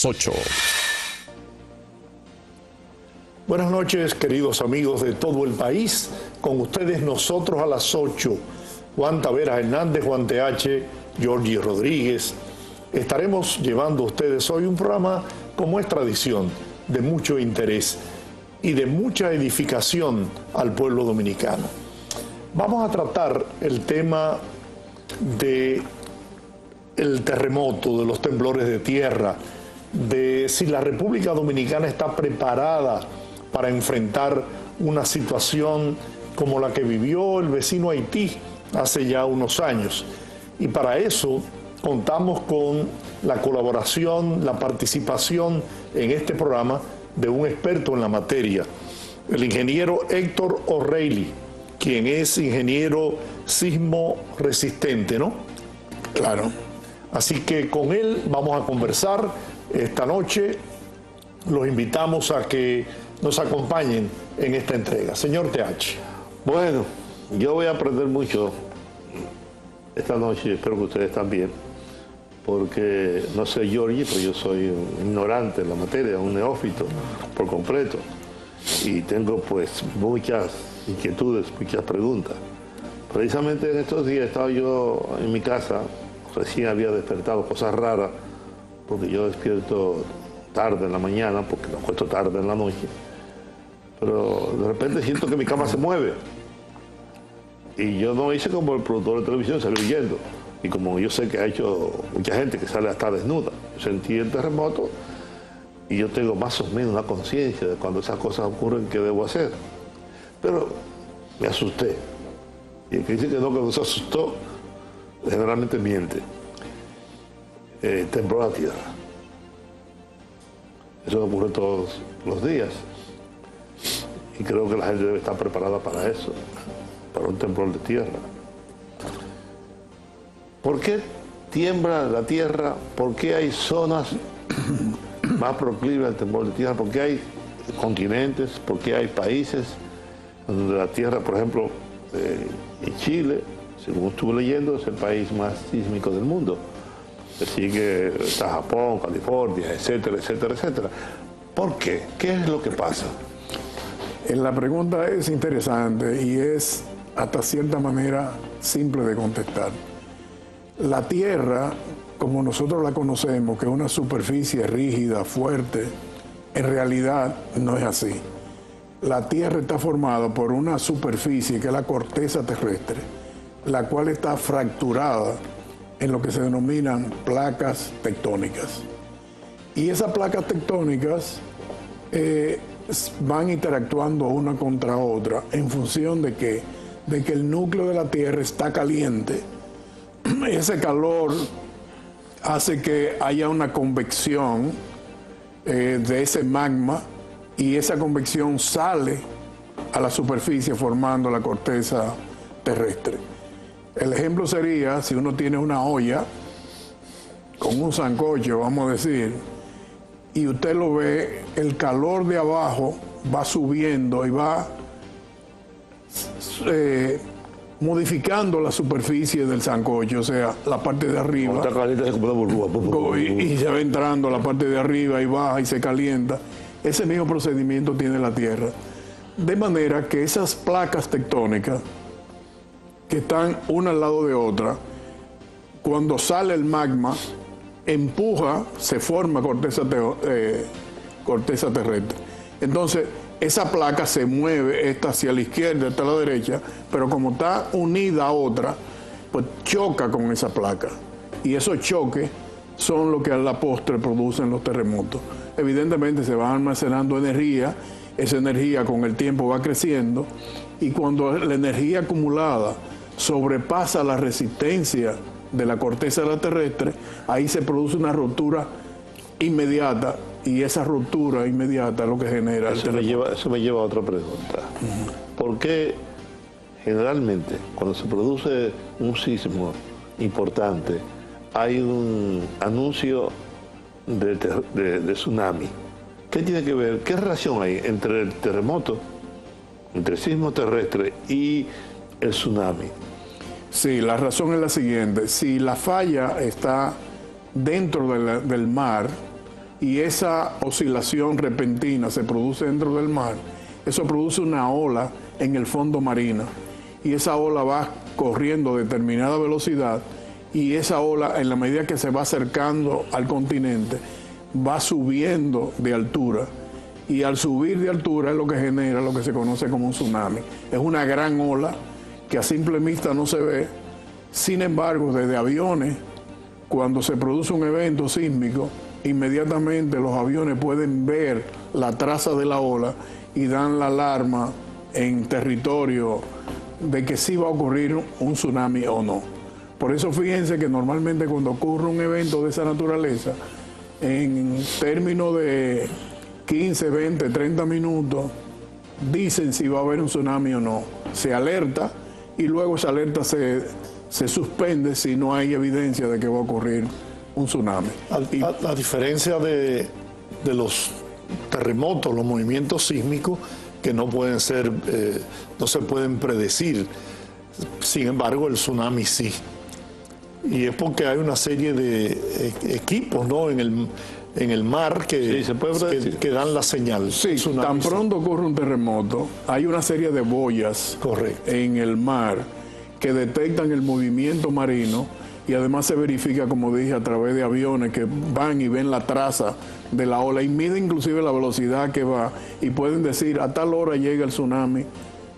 las 8. Buenas noches, queridos amigos de todo el país. Con ustedes nosotros a las 8. Juan Taveras Hernández, Juan TH, Georgie Rodríguez. Estaremos llevando a ustedes hoy un programa, como es tradición, de mucho interés y de mucha edificación al pueblo dominicano. Vamos a tratar el tema de el terremoto, de los temblores de tierra, de si la República Dominicana está preparada para enfrentar una situación como la que vivió el vecino Haití hace ya unos años. Y para eso contamos con la colaboración, la participación en este programa de un experto en la materia, el ingeniero Héctor O'Reilly, quien es ingeniero sismo resistente, ¿no? Claro. Así que con él vamos a conversar esta noche. Los invitamos a que nos acompañen en esta entrega. Señor TH. Bueno, yo voy a aprender mucho esta noche, espero que ustedes también, porque no sé Georgie, pero yo soy un ignorante en la materia, un neófito por completo, y tengo pues muchas inquietudes, muchas preguntas. Precisamente en estos días estaba yo en mi casa, recién había despertado, cosas raras, porque yo despierto tarde en la mañana, porque me acuesto tarde en la noche, pero de repente siento que mi cama se mueve. Y yo no hice como el productor de televisión, salió huyendo. Y como yo sé que ha hecho mucha gente que sale hasta desnuda, yo sentí el terremoto y yo tengo más o menos una conciencia de cuando esas cosas ocurren, qué debo hacer. Pero me asusté. Y el que dice que no se asustó, generalmente miente. Tembló la tierra. Eso ocurre todos los días. Y creo que la gente debe estar preparada para eso, para un temblor de tierra. ¿Por qué tiembla la tierra? ¿Por qué hay zonas más proclives al temblor de tierra? ¿Por qué hay continentes? ¿Por qué hay países donde la tierra, por ejemplo, en Chile, según estuve leyendo, es el país más sísmico del mundo? Así que está Japón, California, etcétera, etcétera, etcétera. ¿Por qué? ¿Qué es lo que pasa? La pregunta es interesante y es hasta cierta manera simple de contestar. La Tierra, como nosotros la conocemos, que es una superficie rígida, fuerte, en realidad no es así. La Tierra está formada por una superficie que es la corteza terrestre, la cual está fracturada en lo que se denominan placas tectónicas. Y esas placas tectónicas van interactuando una contra otra en función de que el núcleo de la Tierra está caliente. Ese calor hace que haya una convección de ese magma y esa convección sale a la superficie formando la corteza terrestre. El ejemplo sería si uno tiene una olla con un sancocho, vamos a decir, y usted lo ve, el calor de abajo va subiendo y va modificando la superficie del sancocho, o sea, la parte de arriba. Está caliente, se come una burbuja. Y se va entrando la parte de arriba y baja y se calienta. Ese mismo procedimiento tiene la Tierra. De manera que esas placas tectónicas que están una al lado de otra, cuando sale el magma, empuja, se forma corteza terrestre. Entonces, esa placa se mueve, esta hacia la izquierda, esta a la derecha, pero como está unida a otra, pues choca con esa placa. Y esos choques son lo que a la postre producen los terremotos. Evidentemente se va almacenando energía, esa energía con el tiempo va creciendo, y cuando la energía acumulada sobrepasa la resistencia de la corteza de la terrestre, ahí se produce una ruptura inmediata, y esa ruptura inmediata es lo que genera el terremoto. Eso me lleva a otra pregunta. ¿Por qué generalmente cuando se produce un sismo importante hay un anuncio de tsunami? ¿Qué tiene que ver? ¿Qué relación hay entre el terremoto, entre el sismo terrestre y el tsunami? Sí, la razón es la siguiente. Si la falla está dentro del mar, y esa oscilación repentina se produce dentro del mar, eso produce una ola en el fondo marino, y esa ola va corriendo a determinada velocidad, y esa ola, en la medida que se va acercando al continente, va subiendo de altura, y al subir de altura es lo que genera lo que se conoce como un tsunami. Es una gran ola que a simple vista no se ve. Sin embargo, desde aviones, cuando se produce un evento sísmico, inmediatamente los aviones pueden ver la traza de la ola y dan la alarma en territorio de que sí va a ocurrir un tsunami o no. Por eso fíjense que normalmente cuando ocurre un evento de esa naturaleza, en términos de 15, 20, 30 minutos, dicen si va a haber un tsunami o no. Se alerta y luego esa alerta se suspende si no hay evidencia de que va a ocurrir un tsunami. A diferencia de los terremotos, los movimientos sísmicos que no pueden ser, no se pueden predecir. Sin embargo, el tsunami sí. Y es porque hay una serie de equipos, ¿no?, en el mar que, sí, que dan la señal. Sí, tan pronto ocurre un terremoto, hay una serie de boyas, correcto, en el mar que detectan el movimiento marino, y además se verifica, como dije, a través de aviones que van y ven la traza de la ola y miden inclusive la velocidad que va, y pueden decir a tal hora llega el tsunami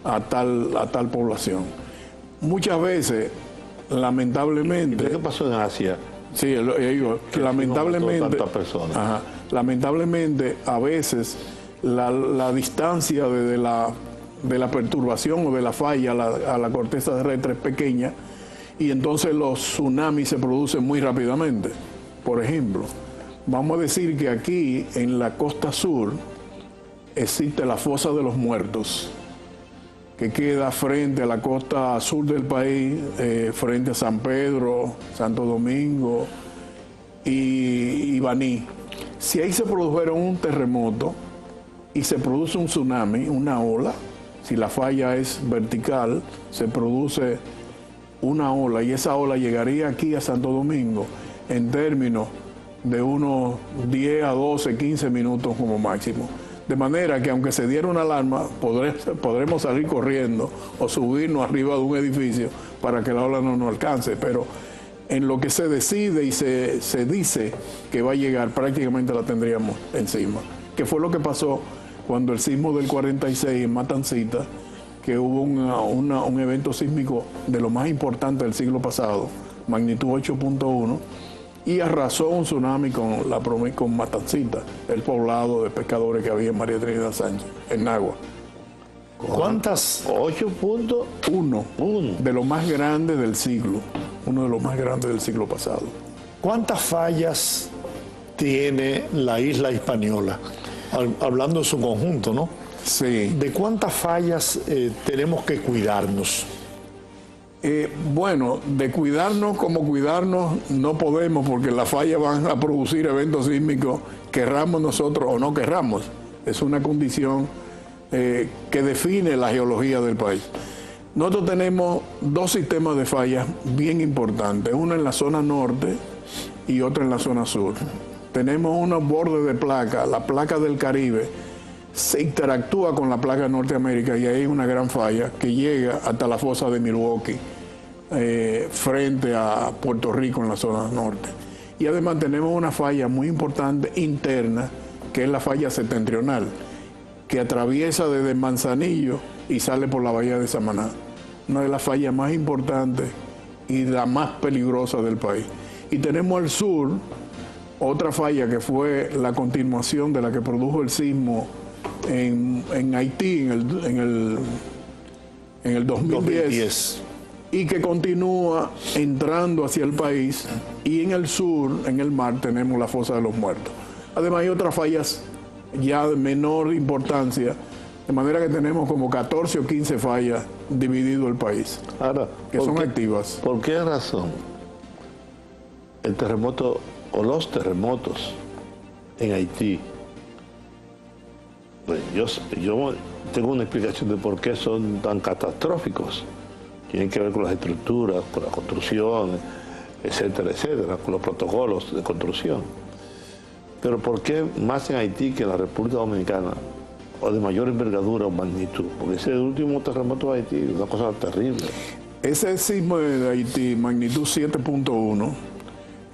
a tal población. Muchas veces, lamentablemente... ¿Qué pasó en Asia? Sí, digo, lamentablemente, lamentablemente a veces la distancia de la perturbación o de la falla a la corteza terrestre es pequeña, y entonces los tsunamis se producen muy rápidamente. Por ejemplo, vamos a decir que aquí en la costa sur existe la Fosa de los Muertos, que queda frente a la costa sur del país, frente a San Pedro, Santo Domingo y Baní. Si ahí se produjera un terremoto y se produce un tsunami, una ola, si la falla es vertical, se produce una ola, y esa ola llegaría aquí a Santo Domingo en términos de unos 10 a 12, 15 minutos como máximo. De manera que aunque se diera una alarma, podremos salir corriendo o subirnos arriba de un edificio para que la ola no nos alcance. Pero en lo que se decide y se dice que va a llegar, prácticamente la tendríamos encima. Que fue lo que pasó cuando el sismo del 46 en Matancita, que hubo un evento sísmico de lo más importante del siglo pasado, magnitud 8.1, y arrasó un tsunami con Matancita, el poblado de pescadores que había en María Trinidad Sánchez, en Nagua. ¿Cuántas? 8.1, de lo más grande del siglo, uno de los más grandes del siglo pasado. ¿Cuántas fallas tiene la isla Hispaniola? Hablando en su conjunto, ¿no? Sí. ¿De cuántas fallas tenemos que cuidarnos? Bueno, de cuidarnos como cuidarnos no podemos, porque las fallas van a producir eventos sísmicos, querramos nosotros o no querramos. Es una condición que define la geología del país. Nosotros tenemos dos sistemas de fallas bien importantes, uno en la zona norte y otro en la zona sur. Tenemos unos bordes de placa, la placa del Caribe se interactúa con la placa de Norteamérica, y ahí hay una gran falla que llega hasta la fosa de Milwaukee, frente a Puerto Rico en la zona norte. Y además tenemos una falla muy importante interna, que es la falla septentrional, que atraviesa desde Manzanillo y sale por la bahía de Samaná. Una de las fallas más importantes y la más peligrosa del país. Y tenemos al sur otra falla que fue la continuación de la que produjo el sismo en Haití en el 2010, y que continúa entrando hacia el país, y en el sur, en el mar, tenemos la Fosa de los Muertos. Además hay otras fallas ya de menor importancia, de manera que tenemos como 14 o 15 fallas dividido el país. Ahora, que son activas. ¿Por qué razón el terremoto o los terremotos en Haití? Pues yo tengo una explicación de por qué son tan catastróficos. Tienen que ver con las estructuras, con las construcciones, etcétera, etcétera, con los protocolos de construcción. Pero ¿por qué más en Haití que en la República Dominicana? O de mayor envergadura o magnitud. Porque ese último terremoto de Haití es una cosa terrible. Ese sismo de Haití, magnitud 7.1,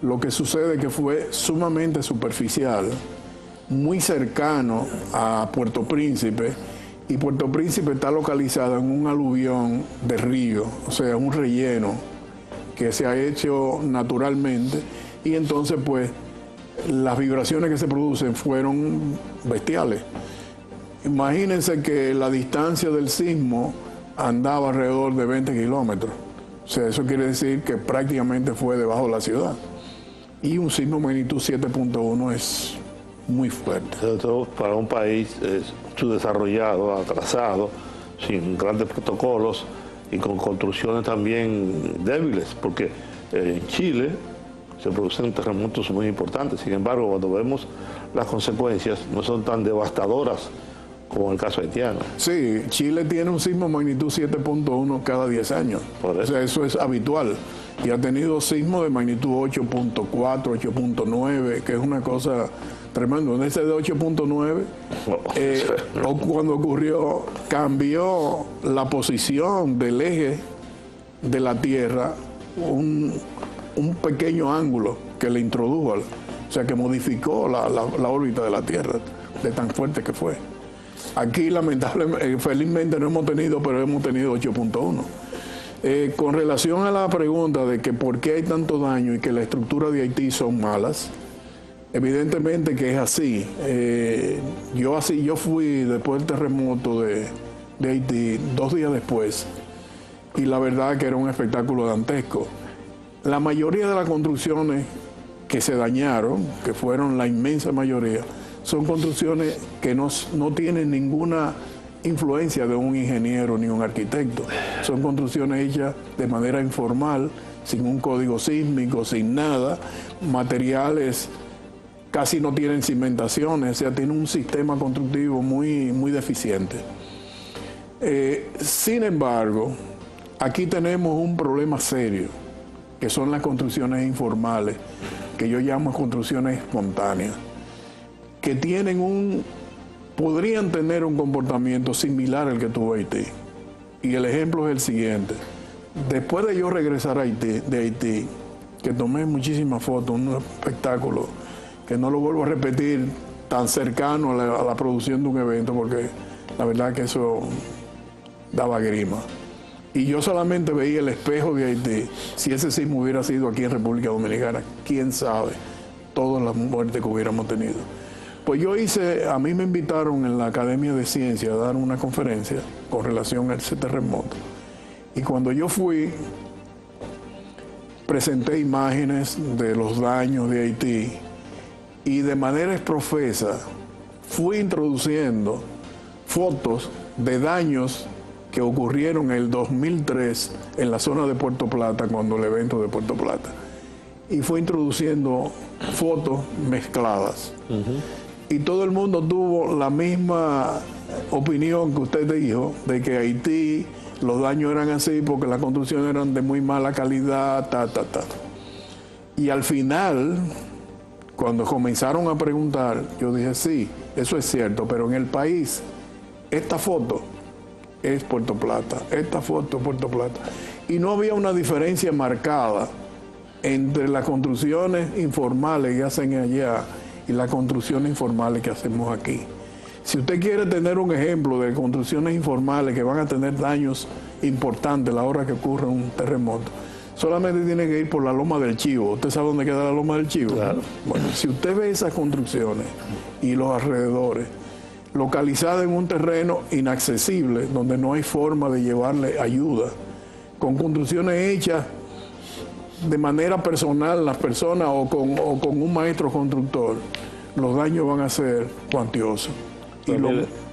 lo que sucede es que fue sumamente superficial, muy cercano a Puerto Príncipe, y Puerto Príncipe está localizado en un aluvión de río, o sea, un relleno que se ha hecho naturalmente, y entonces pues las vibraciones que se producen fueron bestiales. Imagínense que la distancia del sismo andaba alrededor de 20 kilómetros. O sea, eso quiere decir que prácticamente fue debajo de la ciudad. Y un sismo magnitud 7.1 es muy fuerte. Sobre todo para un país subdesarrollado, atrasado, sin grandes protocolos y con construcciones también débiles, porque en Chile se producen terremotos muy importantes. Sin embargo, cuando vemos las consecuencias, no son tan devastadoras como en el caso haitiano. Sí, Chile tiene un sismo magnitud 7.1 cada 10 años. O sea, eso es habitual. Y ha tenido sismos de magnitud 8.4, 8.9, que es una cosa tremenda. Ese de 8.9, cuando ocurrió, cambió la posición del eje de la Tierra un pequeño ángulo que le introdujo, o sea, que modificó la órbita de la Tierra, de tan fuerte que fue. Aquí, lamentablemente, felizmente no hemos tenido, pero hemos tenido 8.1. Con relación a la pregunta de que por qué hay tanto daño y que la estructura de Haití son malas, evidentemente que es así. Yo fui después del terremoto de Haití 2 días después, y la verdad que era un espectáculo dantesco. La mayoría de las construcciones que se dañaron, que fueron la inmensa mayoría, son construcciones que no tienen ninguna influencia de un ingeniero ni un arquitecto. Son construcciones hechas de manera informal, sin un código sísmico, sin nada. Materiales casi no tienen cimentaciones, o sea, tienen un sistema constructivo muy, muy deficiente. Sin embargo, aquí tenemos un problema serio, que son las construcciones informales, que yo llamo construcciones espontáneas, que podrían tener un comportamiento similar al que tuvo Haití. Y el ejemplo es el siguiente. Después de yo regresar de Haití, que tomé muchísimas fotos, un espectáculo que no lo vuelvo a repetir tan cercano a la producción de un evento, porque la verdad que eso daba grima. Y yo solamente veía el espejo de Haití. Si ese sismo hubiera sido aquí en República Dominicana, quién sabe todas las muertes que hubiéramos tenido. Pues a mí me invitaron en la Academia de Ciencias a dar una conferencia con relación a ese terremoto. Y cuando yo fui, presenté imágenes de los daños de Haití y de manera exprofesa fui introduciendo fotos de daños que ocurrieron en el 2003 en la zona de Puerto Plata, cuando el evento de Puerto Plata. Y fue introduciendo fotos mezcladas. Y todo el mundo tuvo la misma opinión que usted dijo, de que Haití, los daños eran así porque las construcciones eran de muy mala calidad, Y al final, cuando comenzaron a preguntar, yo dije, sí, eso es cierto, pero en el país, esta foto es Puerto Plata, esta foto es Puerto Plata. Y no había una diferencia marcada entre las construcciones informales que hacen allá y las construcciones informales que hacemos aquí. Si usted quiere tener un ejemplo de construcciones informales que van a tener daños importantes a la hora que ocurre un terremoto, solamente tiene que ir por la Loma del Chivo. ¿Usted sabe dónde queda la Loma del Chivo? Claro. Bueno, si usted ve esas construcciones y los alrededores, localizadas en un terreno inaccesible, donde no hay forma de llevarle ayuda, con construcciones hechas de manera personal, las personas o con un maestro constructor, los daños van a ser cuantiosos.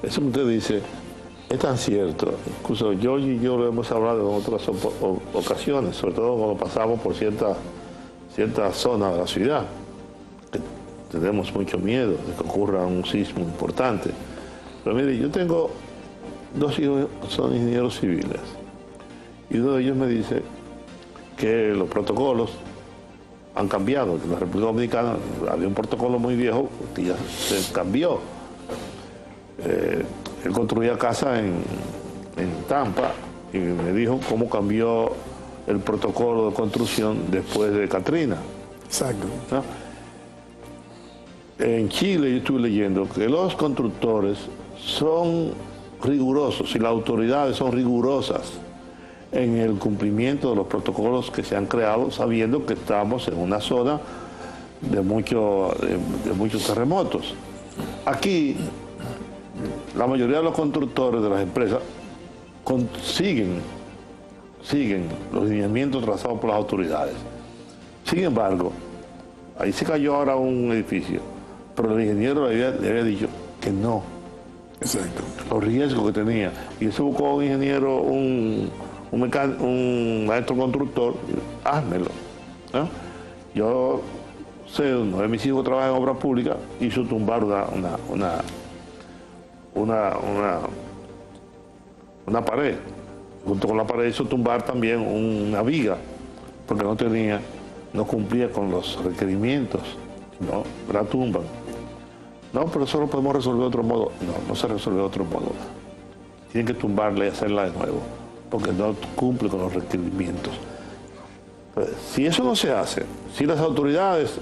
Eso que usted dice es tan cierto. Incluso George y yo lo hemos hablado en otras ocasiones, sobre todo cuando pasamos por cierta zona de la ciudad, que tenemos mucho miedo de que ocurra un sismo importante. Pero mire, yo tengo 2 hijos que son ingenieros civiles, y uno de ellos me dice que los protocolos han cambiado. En la República Dominicana había un protocolo muy viejo que ya se cambió. Él construía casa en Tampa y me dijo cómo cambió el protocolo de construcción después de Katrina. Exacto. ¿No? En Chile yo estuve leyendo que los constructores son rigurosos y las autoridades son rigurosas en el cumplimiento de los protocolos que se han creado, sabiendo que estamos en una zona de muchos terremotos. Aquí, la mayoría de los constructores de las empresas siguen los lineamientos trazados por las autoridades. Sin embargo, ahí se cayó ahora un edificio, pero el ingeniero le había dicho que no. Exacto. Los riesgos que tenía. Y él se buscó un ingeniero, un maestro constructor, házmelo, ¿no? Yo sé, uno de mis hijos trabaja en obra pública, hizo tumbar una pared. Junto con la pared hizo tumbar también una viga, porque no cumplía con los requerimientos, ¿no? La tumban. No, pero eso lo podemos resolver de otro modo. No se resuelve de otro modo. Tienen que tumbarla y hacerla de nuevo, porque no cumple con los requerimientos. Pues, si eso no se hace, si las autoridades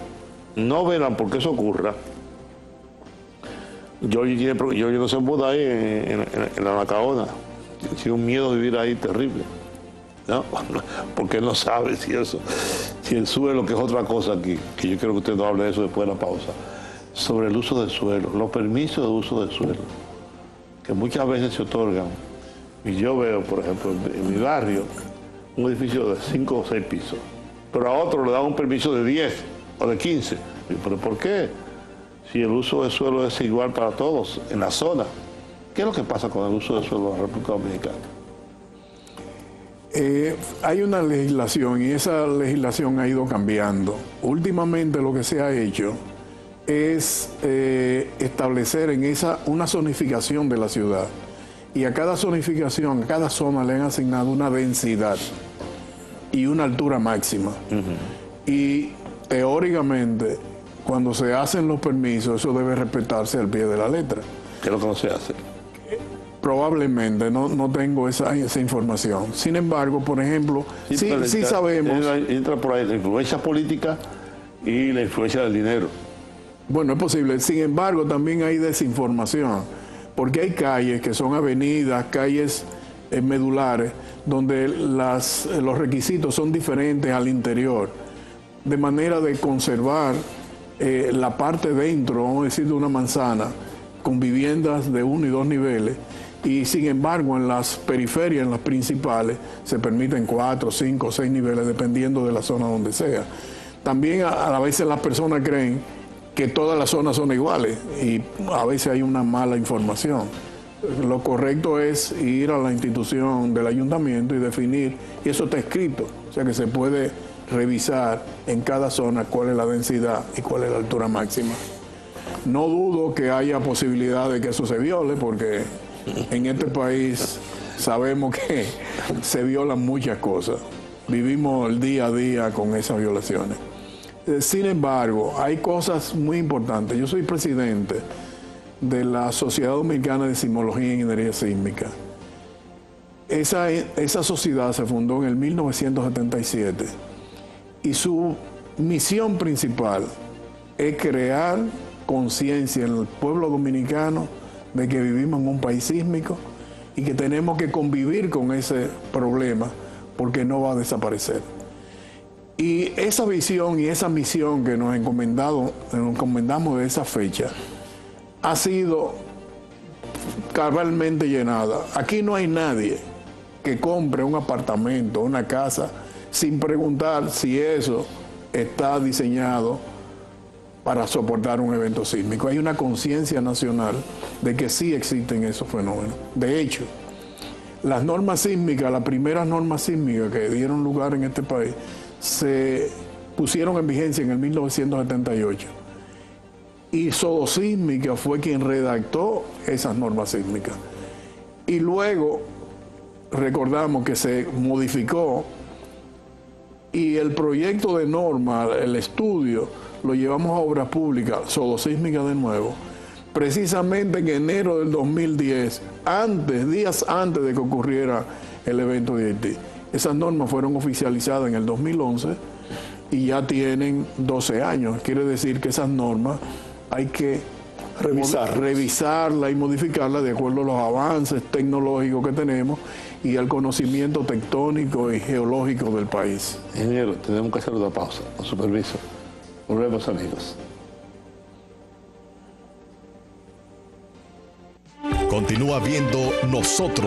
no velan porque eso ocurra, yo no se muda ahí en la Nacaona. Tiene un miedo de vivir ahí terrible, ¿no? Porque él no sabe si el suelo, que es otra cosa aquí, que yo quiero que usted no hable de eso después de la pausa, sobre el uso del suelo, los permisos de uso del suelo, que muchas veces se otorgan. Y yo veo, por ejemplo, en mi barrio, un edificio de 5 o 6 pisos, pero a otro le dan un permiso de 10 o de 15. ¿Pero por qué? Si el uso del suelo es igual para todos en la zona. ¿Qué es lo que pasa con el uso del suelo en la República Dominicana? Hay una legislación y esa legislación ha ido cambiando. Últimamente lo que se ha hecho es establecer una zonificación de la ciudad. Y a cada zonificación, a cada zona le han asignado una densidad y una altura máxima. Y teóricamente, cuando se hacen los permisos, eso debe respetarse al pie de la letra. ¿Qué es lo que no se hace? Probablemente, no tengo esa información. Sin embargo, por ejemplo, sí sabemos... Entra por ahí la influencia política y la influencia del dinero. Bueno, es posible. Sin embargo, también hay desinformación, porque hay calles que son avenidas, calles medulares, donde los requisitos son diferentes al interior, de manera de conservar la parte dentro, vamos a decir, de una manzana, con viviendas de 1 y 2 niveles, y sin embargo en las periferias, en las principales, se permiten 4, 5, 6 niveles, dependiendo de la zona donde sea. También a veces las personas creen que todas las zonas son iguales y a veces hay una mala información. Lo correcto es ir a la institución del ayuntamiento y definir, y eso está escrito, o sea que se puede revisar en cada zona cuál es la densidad y cuál es la altura máxima. No dudo que haya posibilidad de que eso se viole, porque en este país sabemos que se violan muchas cosas. Vivimos el día a día con esas violaciones. Sin embargo, hay cosas muy importantes. Yo soy presidente de la Sociedad Dominicana de Sismología e Ingeniería Sísmica. Esa sociedad se fundó en el 1977 y su misión principal es crear conciencia en el pueblo dominicano de que vivimos en un país sísmico y que tenemos que convivir con ese problema porque no va a desaparecer. Y esa visión y esa misión que nos encomendamos de esa fecha ha sido cabalmente llenada. Aquí no hay nadie que compre un apartamento, una casa, sin preguntar si eso está diseñado para soportar un evento sísmico. Hay una conciencia nacional de que sí existen esos fenómenos. De hecho, las normas sísmicas, las primeras normas sísmicas que dieron lugar en este país, se pusieron en vigencia en el 1978. Y Sodosísmica fue quien redactó esas normas sísmicas. Y luego recordamos que se modificó y el proyecto de norma, el estudio, lo llevamos a obras públicas, sodosísmica de nuevo, precisamente en enero del 2010, días antes de que ocurriera el evento de Haití. Esas normas fueron oficializadas en el 2011 y ya tienen 12 años. Quiere decir que esas normas hay que revisarlas y modificarlas de acuerdo a los avances tecnológicos que tenemos y al conocimiento tectónico y geológico del país. Ingeniero, tenemos que hacer una pausa, con su permiso. Volvemos, amigos. Continúa viendo Nosotros,